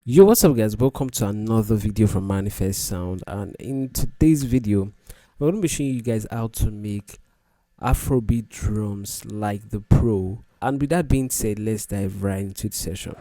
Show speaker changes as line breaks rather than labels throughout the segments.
Yo, what's up guys, welcome to another video from Manifest Sound. And in today's video I'm going to be showing you guys how to make Afrobeat drums like the pro. And with that being said, let's dive right into the session.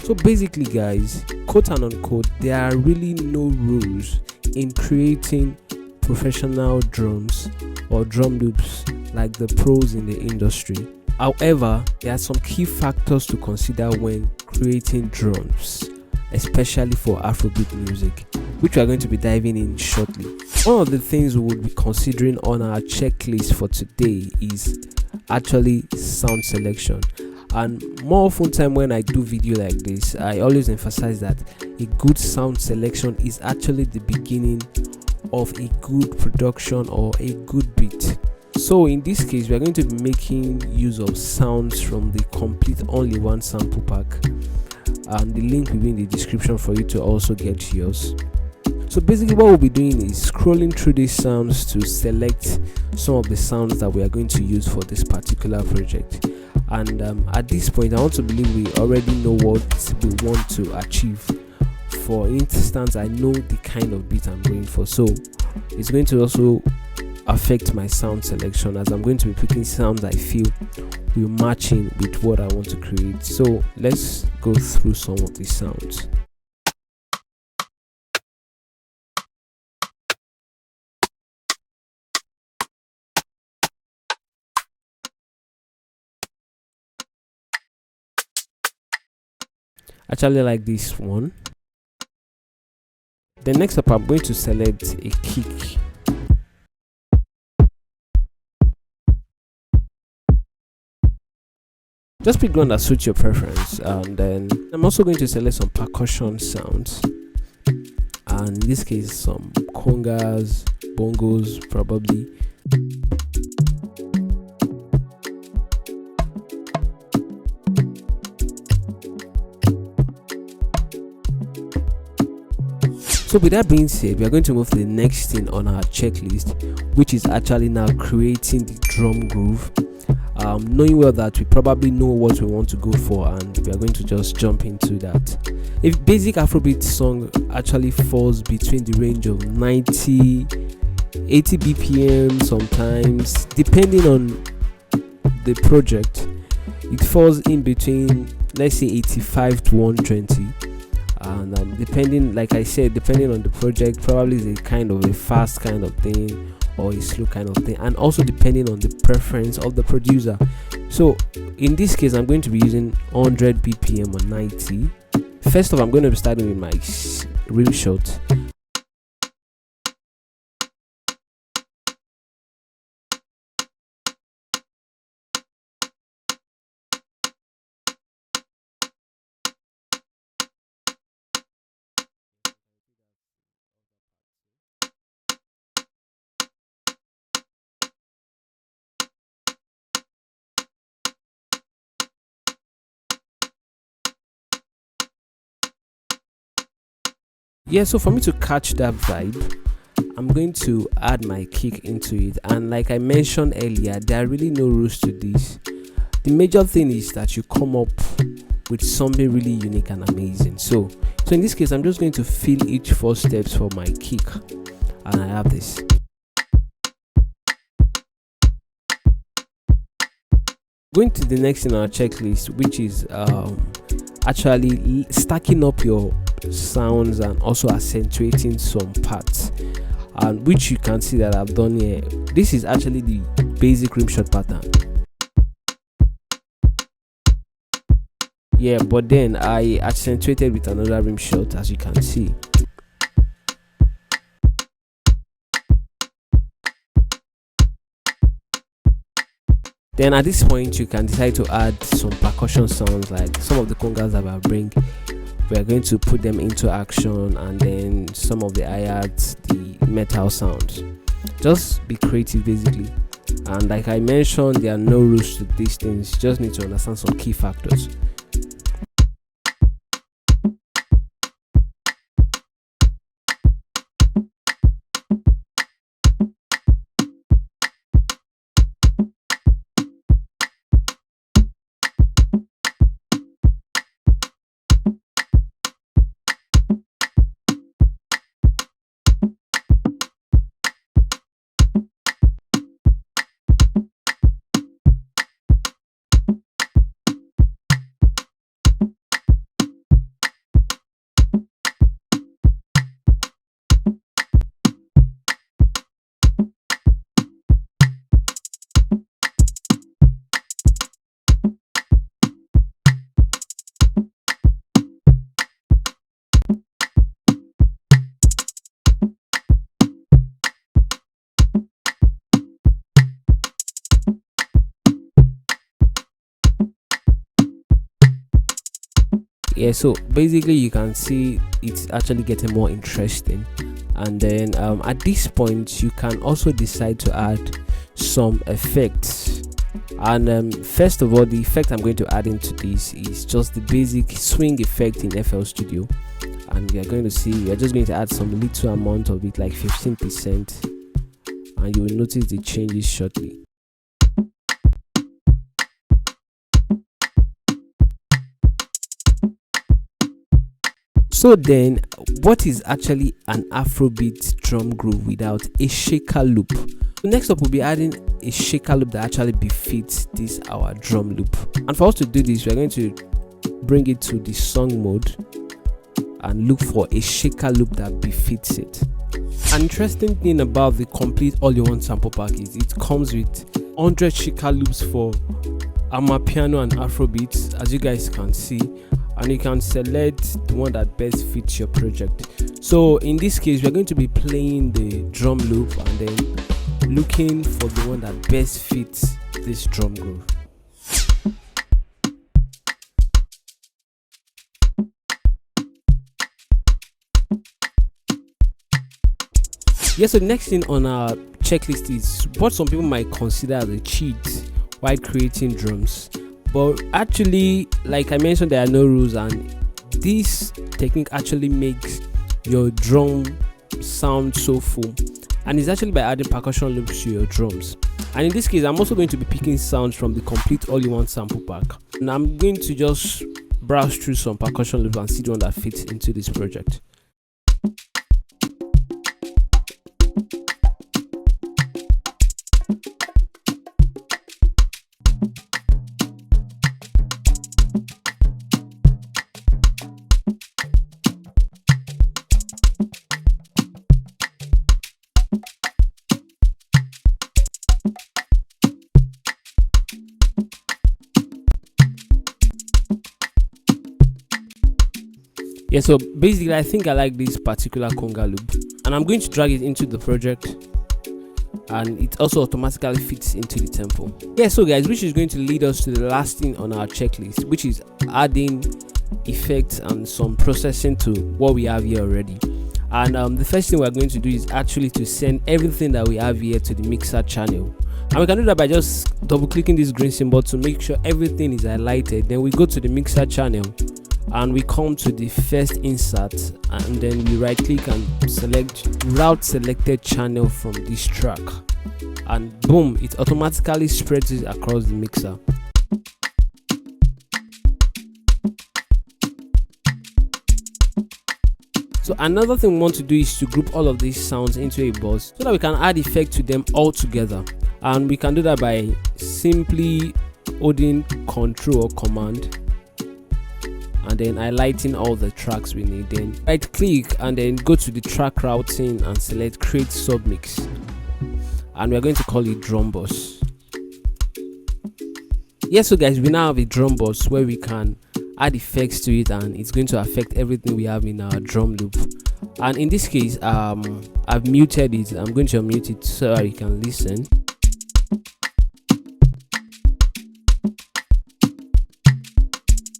So basically guys, quote and unquote, there are really no rules in creating professional drums or drum loops like the pros in the industry. However, there are some key factors to consider when creating drums, especially for Afrobeat music, which we are going to be diving in shortly. One of the things we will be considering on our checklist for today is actually sound selection. And more often time when I do video like this, I always emphasize that a good sound selection is actually the beginning of a good production or a good beat. So in this case, we are going to be making use of sounds from the complete only one sample pack, and the link will be in the description for you to also get yours. So basically what we'll be doing is scrolling through these sounds to select some of the sounds that we are going to use for this particular project. And at this point I want to believe we already know what we want to achieve. For instance, I know the kind of beat I'm going for, so it's going to also affect my sound selection, as I'm going to be picking sounds I feel will match in with what I want to create. So let's go through some of these sounds. Actually like this one. Then next up I'm going to select a kick. Just pick one that suits your preference, and then I'm also going to select some percussion sounds, and in this case some congas, bongos probably. So with that being said, we are going to move to the next thing on our checklist, which is actually now creating the drum groove. Knowing well that we probably know what we want to go for, and we are going to just jump into that. A basic Afrobeat song actually falls between the range of 90, 80 BPM sometimes, depending on the project. It falls in between, let's say, 85 to 120. And depending, like I said, depending on the project, probably is a kind of a fast kind of thing or a slow kind of thing, and also depending on the preference of the producer. So in this case I'm going to be using 100 BPM or 90. First off, I'm going to be starting with my rim shot. Yeah, so for me to catch that vibe, I'm going to add my kick into it. And like I mentioned earlier, there are really no rules to this. The major thing is that you come up with something really unique and amazing. So in this case I'm just going to fill each 4 steps for my kick, and I have this. Going to the next thing on our checklist, which is actually stacking up your sounds and also accentuating some parts, and which you can see that I've done here. This is actually the basic rim shot pattern. Yeah, but then I accentuated with another rim shot, as you can see. Then at this point you can decide to add some percussion sounds, like some of the congas that I bring. We are going to put them into action, and then some of the hi-hats, the metal sounds. Just be creative basically. And like I mentioned, there are no rules to these things. You just need to understand some key factors. Yeah, so basically you can see it's actually getting more interesting. And then at this point you can also decide to add some effects. And first of all, the effect I'm going to add into this is just the basic swing effect in FL Studio, and we are going to see, we are just going to add some little amount of it, like 15%, and you will notice the changes shortly. So then, what is actually an Afrobeat drum groove without a shaker loop? So next up, we'll be adding a shaker loop that actually befits this our drum loop. And for us to do this, we're going to bring it to the song mode and look for a shaker loop that befits it. An interesting thing about the complete all-in-one sample pack is it comes with 100 shaker loops for Amapiano and Afrobeats, as you guys can see, and you can select the one that best fits your project. So in this case, we're going to be playing the drum loop and then looking for the one that best fits this drum groove. Yeah, so the next thing on our checklist is what some people might consider as a cheat while creating drums. But actually, like I mentioned, there are no rules, and this technique actually makes your drum sound so full, and it's actually by adding percussion loops to your drums. And in this case, I'm also going to be picking sounds from the complete all-in-one sample pack, and I'm going to just browse through some percussion loops and see the one that fits into this project. Yeah, so basically I think I like this particular conga loop, and I'm going to drag it into the project, and it also automatically fits into the tempo. Yeah, so guys, which is going to lead us to the last thing on our checklist, which is adding effects and some processing to what we have here already. And the first thing we're going to do is actually to send everything that we have here to the mixer channel, and we can do that by just double clicking this green symbol to make sure everything is highlighted. Then we go to the mixer channel and we come to the first insert, and then we right click and select route selected channel from this track, and boom, it automatically spreads it across the mixer. So another thing we want to do is to group all of these sounds into a bus so that we can add effect to them all together, and we can do that by simply holding Ctrl or Command and then highlighting all the tracks we need. Then right click and then go to the track routing and select create submix, and we're going to call it drum bus. Yes, so guys, we now have a drum bus where we can add effects to it, and it's going to affect everything we have in our drum loop. And in this case, I've muted it. I'm going to unmute it so that you can listen.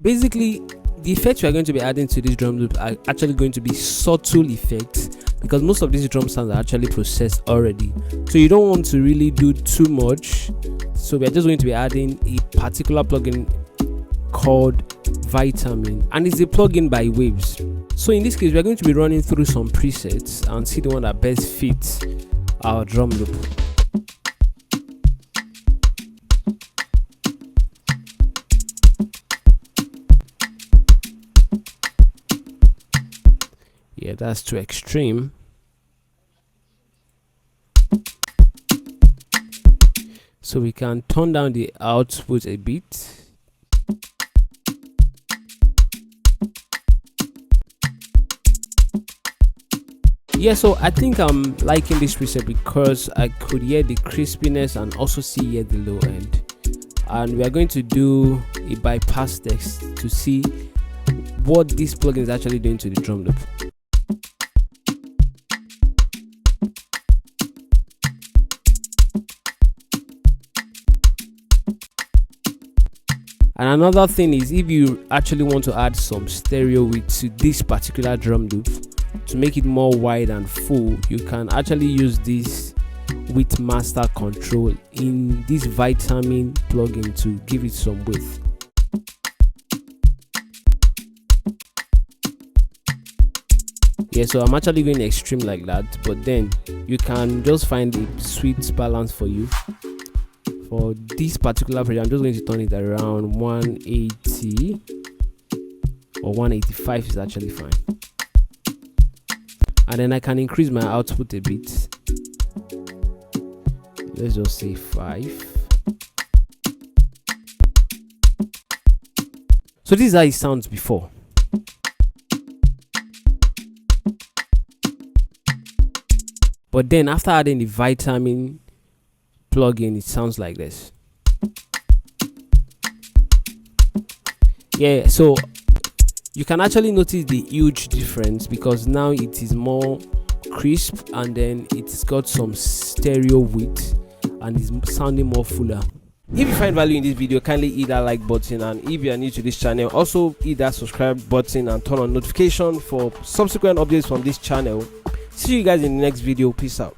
Basically, the effects we are going to be adding to this drum loop are actually going to be subtle effects, because most of these drum sounds are actually processed already, so you don't want to really do too much. So we are just going to be adding a particular plugin called Vitamin, and it's a plugin by Waves. So in this case, we are going to be running through some presets and see the one that best fits our drum loop. Yeah, that's too extreme. So we can turn down the output a bit. Yeah, so I think I'm liking this preset because I could hear the crispiness and also see here the low end. And we are going to do a bypass test to see what this plugin is actually doing to the drum loop. And another thing is, if you actually want to add some stereo width to this particular drum loop to make it more wide and full, you can actually use this width master control in this vitamin plugin to give it some width. Yeah, so I'm actually going extreme like that, but then you can just find a sweet balance for you. For this particular project, I'm just going to turn it around 180 or 185 is actually fine. And then I can increase my output a bit. Let's just say 5. So this is how it sounds before. But then after adding the vitamin plugin, it sounds like this. Yeah, so you can actually notice the huge difference because now it is more crisp and then it's got some stereo width and is sounding more fuller. If you find value in this video, kindly hit that like button, and if you are new to this channel, also hit that subscribe button and turn on notification for subsequent updates from this channel. See you guys in the next video. Peace out.